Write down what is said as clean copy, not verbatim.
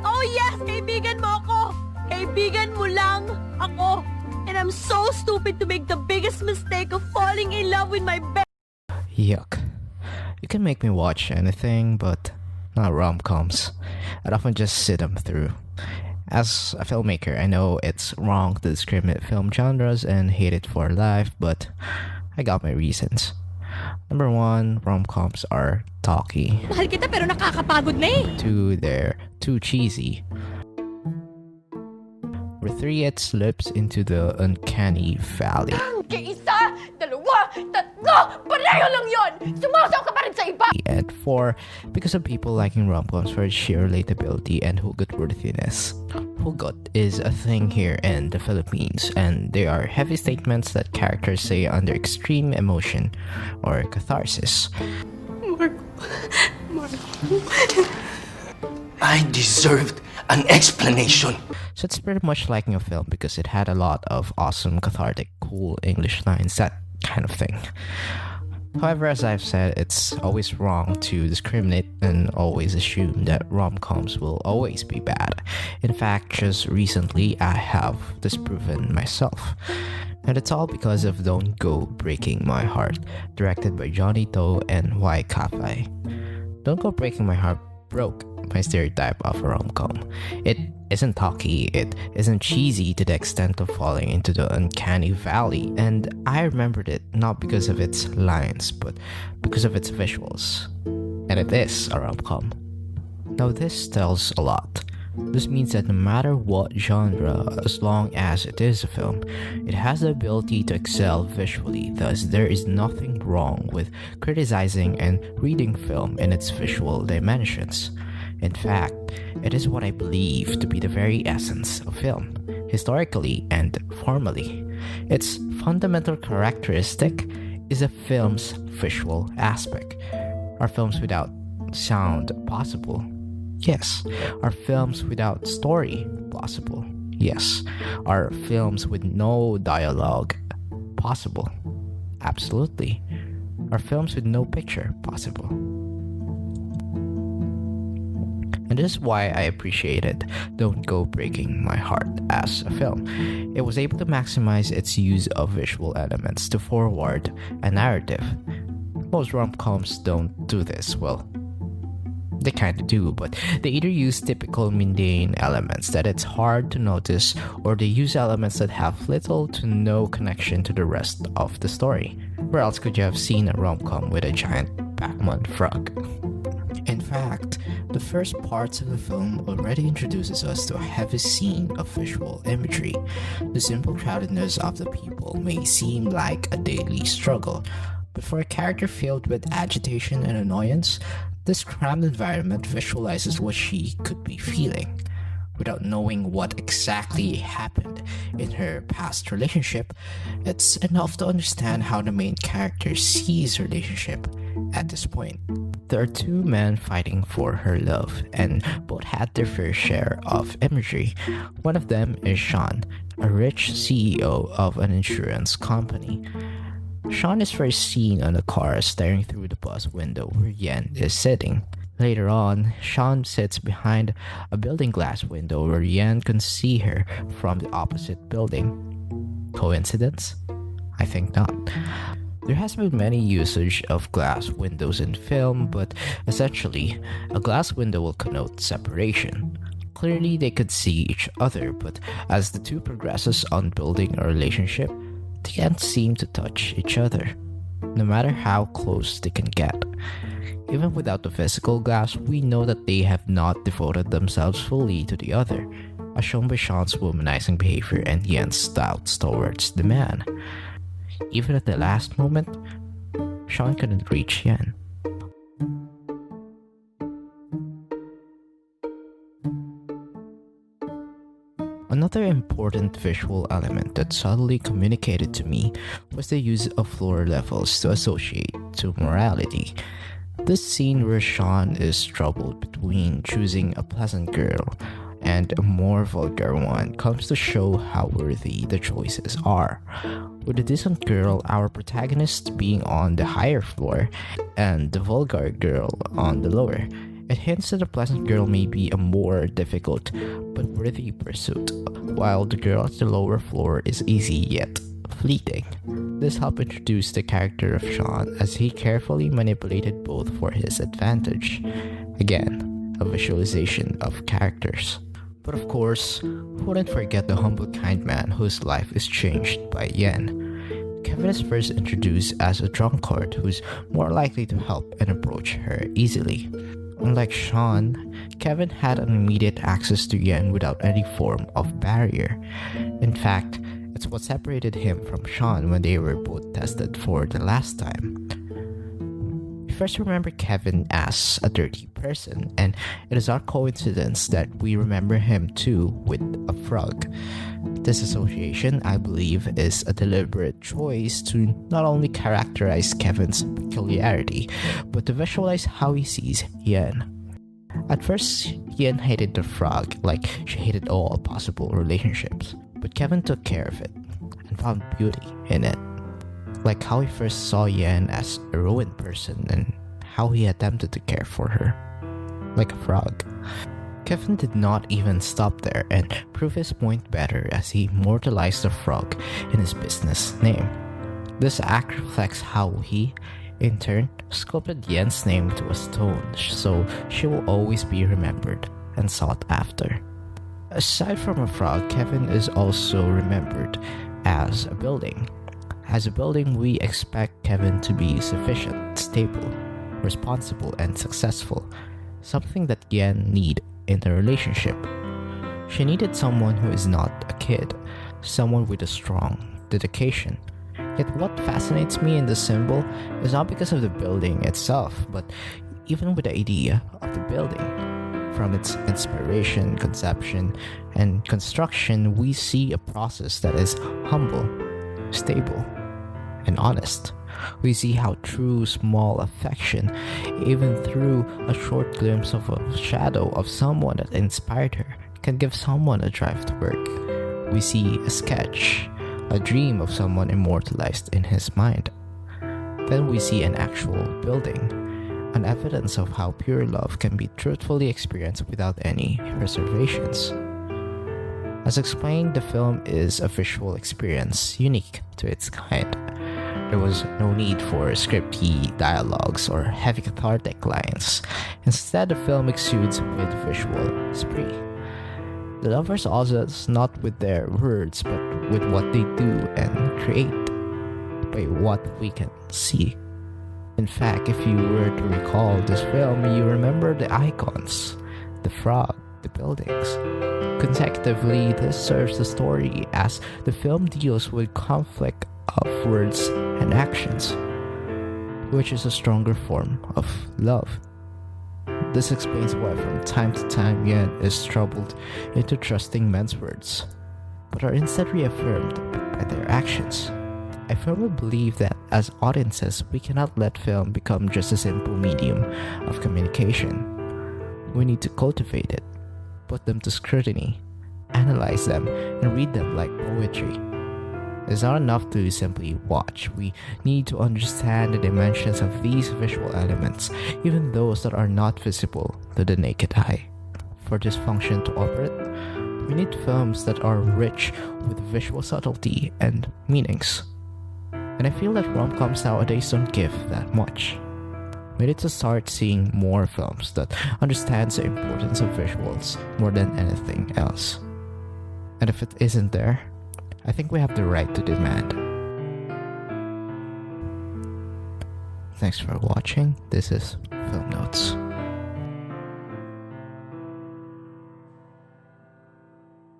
Oh yes, kaibigan mo ako! Kaibigan mo lang ako! And I'm so stupid to make the biggest mistake of falling in love with my best. Yuck. You can make me watch anything, but not rom-coms. I'd often just sit them through. As a filmmaker, I know it's wrong to discriminate film genres and hate it for life, but I got my reasons. Number one, rom-coms are talky. Mahal kita pero nakakapagod na eh. Two, they're too cheesy. Number three, it slips into the uncanny valley. Isa, dalawa, tatlo, pareho lang yon. Sumasaw ka pa rin sa iba. And four, because of people liking rom-coms for its sheer relatability and hugot-worthiness. Hugot is a thing here in the Philippines, and they are heavy statements that characters say under extreme emotion or catharsis. I deserved an explanation. So it's pretty much liking a film because it had a lot of awesome, cathartic, cool English lines, that kind of thing. However, as I've said, it's always wrong to discriminate and always assume that rom-coms will always be bad. In fact, just recently, I have disproven myself. And it's all because of Don't Go Breaking My Heart, directed by Johnnie and Ka-fai. Don't Go Breaking My Heart broke my stereotype of a rom-com. It isn't talky, it isn't cheesy to the extent of falling into the uncanny valley, and I remembered it not because of its lines, but because of its visuals. And it is a rom-com. Now this tells a lot. This means that no matter what genre, as long as it is a film, it has the ability to excel visually. Thus, there is nothing wrong with criticizing and reading film in its visual dimensions. In fact, it is what I believe to be the very essence of film, historically and formally. Its fundamental characteristic is a film's visual aspect. Are films without sound possible? Yes. Are films without story possible? Yes. Are films with no dialogue possible? Absolutely. Are films with no picture possible? And this is why I appreciated Don't Go Breaking My Heart as a film. It was able to maximize its use of visual elements to forward a narrative. Most rom-coms don't do this well. They kinda do, but they either use typical mundane elements that it's hard to notice, or they use elements that have little to no connection to the rest of the story. Where else could you have seen a rom-com with a giant Pac-Man frog? In fact, the first parts of the film already introduces us to a heavy scene of visual imagery. The simple crowdedness of the people may seem like a daily struggle, but for a character filled with agitation and annoyance, this crammed environment visualizes what she could be feeling. Without knowing what exactly happened in her past relationship, it's enough to understand how the main character sees her relationship at this point. There are two men fighting for her love, and both had their fair share of imagery. One of them is Sean, a rich CEO of an insurance company. Sean is first seen on a car staring through the bus window where Yen is sitting. Later on, Sean sits behind a building glass window where Yen can see her from the opposite building. Coincidence? I think not. There has been many usage of glass windows in film, but essentially, a glass window will connote separation. Clearly, they could see each other, but as the two progresses on building a relationship, they can't seem to touch each other, no matter how close they can get. Even without the physical glass, we know that they have not devoted themselves fully to the other, as shown by Sean's womanizing behavior and Yen's doubts towards the man. Even at the last moment, Sean couldn't reach Yen. Another important visual element that subtly communicated to me was the use of floor levels to associate to morality. This scene where Sean is troubled between choosing a pleasant girl and a more vulgar one comes to show how worthy the choices are. With the decent girl, our protagonist being on the higher floor, and the vulgar girl on the lower, It hints that a pleasant girl may be a more difficult but worthy pursuit, while the girl at the lower floor is easy yet fleeting. This helped introduce the character of Sean as he carefully manipulated both for his advantage. Again, a visualization of characters. But of course, who wouldn't forget the humble kind man whose life is changed by Yen? Kevin is first introduced as a drunkard who's more likely to help and approach her easily. Unlike Sean, Kevin had an immediate access to Yen without any form of barrier. In fact, it's what separated him from Sean when they were both tested for the last time. We first remember Kevin as a dirty person, and it is not coincidence that we remember him too with a frog. This association, I believe, is a deliberate choice to not only characterize Kevin's peculiarity, but to visualize how he sees Yen. At first, Yen hated the frog like she hated all possible relationships, but Kevin took care of it and found beauty in it. Like how he first saw Yen as a ruined person and how he attempted to care for her, like a frog. Kevin did not even stop there and proved his point better as he immortalized the frog in his business name. This act reflects how he, in turn, sculpted Yen's name to a stone so she will always be remembered and sought after. Aside from a frog, Kevin is also remembered as a building. As a building, we expect Kevin to be sufficient, stable, responsible, and successful, something that Yen needed in the relationship. She needed someone who is not a kid, someone with a strong dedication. Yet what fascinates me in the symbol is not because of the building itself, but even with the idea of the building. From its inspiration, conception, and construction, we see a process that is humble, stable, and honest. We see how true small affection, even through a short glimpse of a shadow of someone that inspired her, can give someone a drive to work. We see a sketch, a dream of someone immortalized in his mind. Then we see an actual building, an evidence of how pure love can be truthfully experienced without any reservations. As explained, the film is a visual experience unique to its kind. There was no need for scripty dialogues or heavy cathartic lines. Instead, the film exudes with visual spree. The lovers also not with their words, but with what they do and create, by what we can see. In fact, if you were to recall this film, you remember the icons, the frog, the buildings. Consecutively, this serves the story as the film deals with conflict of words and actions, which is a stronger form of love. This explains why from time to time Yen is troubled into trusting men's words, but are instead reaffirmed by their actions. I firmly believe that as audiences, we cannot let film become just a simple medium of communication. We need to cultivate it, put them to scrutiny, analyze them, and read them like poetry. It's not enough to simply watch. We need to understand the dimensions of these visual elements, even those that are not visible to the naked eye. For this function to operate, we need films that are rich with visual subtlety and meanings. And I feel that rom-coms nowadays don't give that much. We need to start seeing more films that understand the importance of visuals more than anything else. And if it isn't there, I think we have the right to demand. Thanks for watching. This is Film Notes.